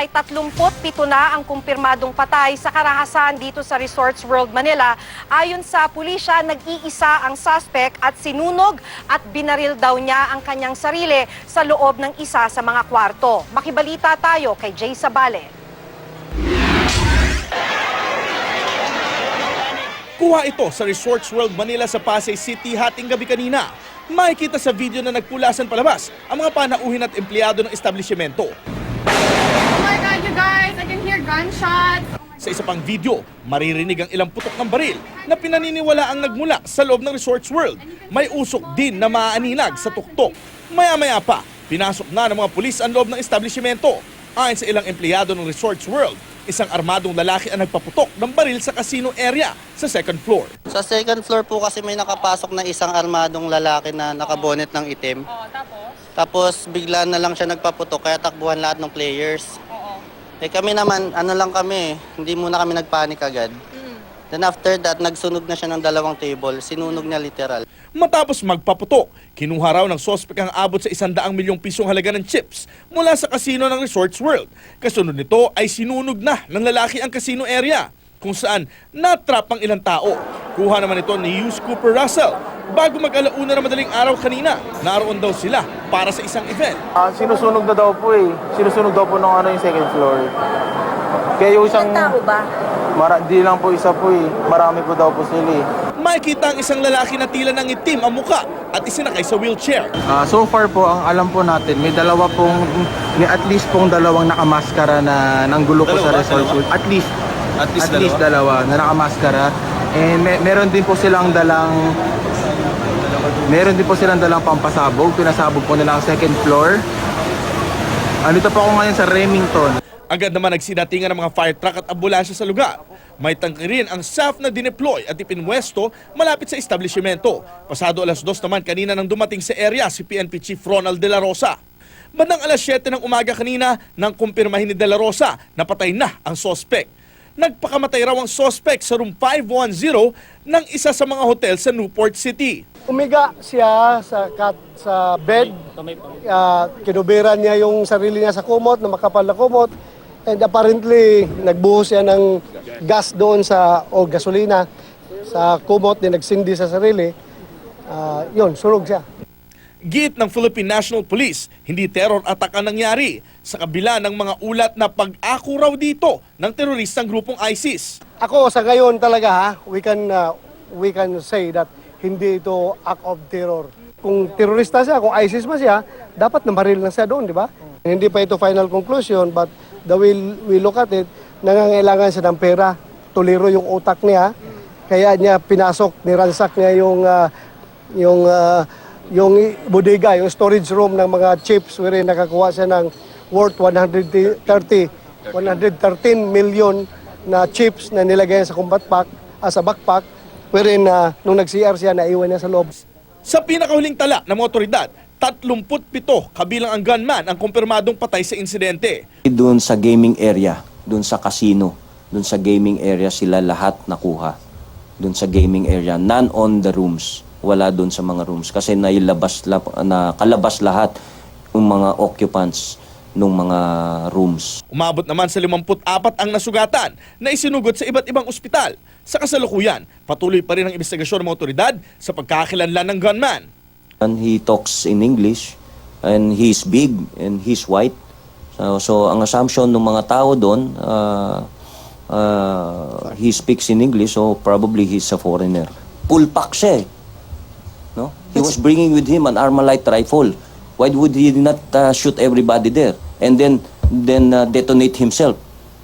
ay 37 na ang kumpirmadong patay sa karahasan dito sa Resorts World Manila. Ayon sa pulisya, nag-iisa ang suspect at sinunog at binaril daw niya ang kanyang sarili sa loob ng isa sa mga kwarto. Makibalita tayo kay Jay Sabale. Kuha ito sa Resorts World Manila sa Pasay City hating gabi kanina. Makikita sa video na nagpulasan palabas ang mga panauhin at empleyado ng establishmento. Oh my God, you guys! I can hear gunshots! Sa isa pang video, maririnig ang ilang putok ng baril na pinaniniwala ang nagmula sa loob ng Resorts World. May usok din na maaaninag sa tuktok. Maya-maya pa, pinasok na ng mga pulis ang loob ng establishmento. Ayon sa ilang empleyado ng Resorts World, isang armadong lalaki ang nagpaputok ng baril sa casino area sa second floor. Sa second floor po kasi may nakapasok na isang armadong lalaki na nakabonet ng itim. Tapos bigla na lang siya nagpaputok kaya takbuhan lahat ng players. Eh kami naman, ano lang kami, hindi muna kami nagpanik agad. Then after that, nagsunog na siya ng 2 table, sinunog niya literal. Matapos magpaputok, kinuha raw ng sospek ang abot sa 100 milyong pisong halaga ng chips mula sa kasino ng Resorts World. Kasunod nito ay sinunog na ng lalaki ang casino area kung saan natrap ang ilang tao. Kuha naman ito ni Hughes Cooper Russell. Bago mag-alauna na madaling araw kanina, naroon daw sila para sa isang event. Sinusunog na daw po eh. Sinusunog daw po ng yung second floor. Kaya yung isang... Ilang tao ba? Di lang po isa po eh. Marami po daw po sila eh. Makikita ang isang lalaki na tila ng itim ang muka at isinakay sa wheelchair. So far po, ang alam po natin, may at least pong dalawang nakamaskara na nanggulo po sa resort. At least dalawa na nakamaskara. And meron din po silang dalang pampasabog. Pinasabog po nila ang second floor. Andito po ako ngayon sa Remington. Agad naman nagsidatingan ng mga fire truck at ambulansya sa lugar. May tangke rin ang SAF na dineploy at ipinwesto malapit sa establishmento. Pasado 2:00 naman kanina nang dumating sa area si PNP Chief Ronald De La Rosa. Bandang 7:00 ng umaga kanina nang kumpirmahin ni De La Rosa na patay na ang sospek. Nagpakamatay raw ang sospek sa room 510 ng isa sa mga hotel sa Newport City. Umiga siya sa bed, kinubiran niya yung sarili niya sa kumot, na makapal na kumot, and apparently nagbuhos siya ng gas doon o gasolina sa kumot, din nagsindi sa sarili. Yun, sunog siya. Giit ng Philippine National Police, hindi terror attack ang nangyari sa kabila ng mga ulat na pag-ako raw dito ng teroristang grupong ISIS. Ako sa ngayon talaga, we can say that hindi ito act of terror. Kung terorista siya, kung ISIS man siya, dapat namaril na siya doon, di ba? Hindi pa ito final conclusion, but the way we look at it, nangangailangan siya ng pera. Tuliro yung utak niya, kaya niya pinasok, niransak niya yung bodega, yung storage room ng mga chips, wherein nakakuha siya ng worth 113 million na chips na nilagay sa sa backpack, wherein nung nag-CR siya, naiwan niya sa loob. Sa pinakahuling tala ng mga otoridad, 37 kabilang ang gunman ang kumpirmadong patay sa insidente. Doon sa gaming area, doon sa casino, doon sa gaming area sila lahat nakuha. Doon sa gaming area, none on the rooms. Wala doon sa mga rooms kasi nakalabas lahat ng mga occupants ng mga rooms. Umabot naman sa 54 ang nasugatan na isinugot sa iba't ibang ospital. Sa kasalukuyan, patuloy pa rin ang investigasyon ng mga otoridad sa pagkakakilanlan ng gunman. And he talks in English and he's big and he's white. So ang assumption ng mga tao doon, he speaks in English, so probably he's a foreigner. Full pack siya eh. No? He was bringing with him an Armalite rifle. Why would he not shoot everybody there and then detonate himself?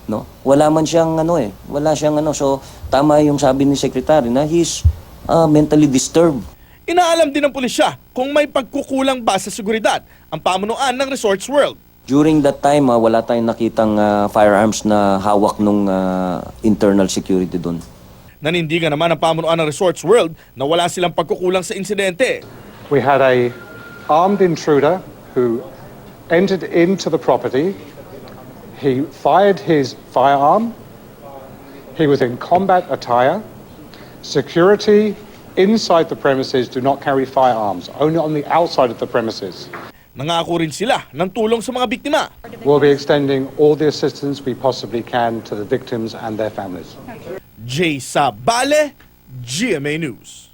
No? Wala man siyang wala siyang So tama yung sabi ni Secretary na he's mentally disturbed. Inaalam din ng pulisya kung may pagkukulang ba sa seguridad ang pamunuan ng Resorts World. During that time, wala tayong nakitang firearms na hawak nung internal security doon. Nanindigan naman ang pamunuan ng Resorts World na wala silang pagkukulang sa insidente. We had a armed intruder who entered into the property. He fired his firearm. He was in combat attire. Security inside the premises do not carry firearms, only on the outside of the premises. Nangako rin sila ng tulong sa mga biktima. We'll be extending all the assistance we possibly can to the victims and their families. Jay Sabale, GMA News.